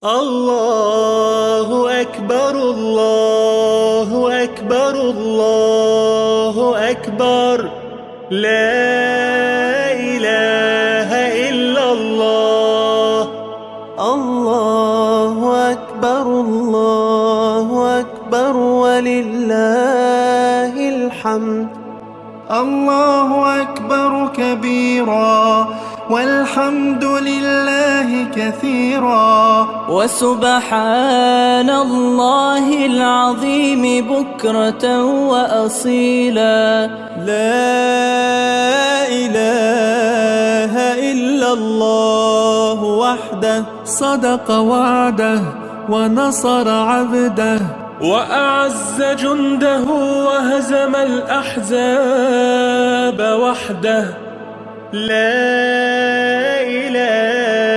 الله أكبر الله أكبر الله أكبر لا إله إلا الله. الله أكبر ولله الحمد. الله أكبر كبيرا والحمد لله كثيرا وسبحان الله العظيم بكرة وأصيلا. لا إله إلا الله وحده صدق وعده ونصر عبده وأعز جنده وهزم الأحزاب وحده. لا إله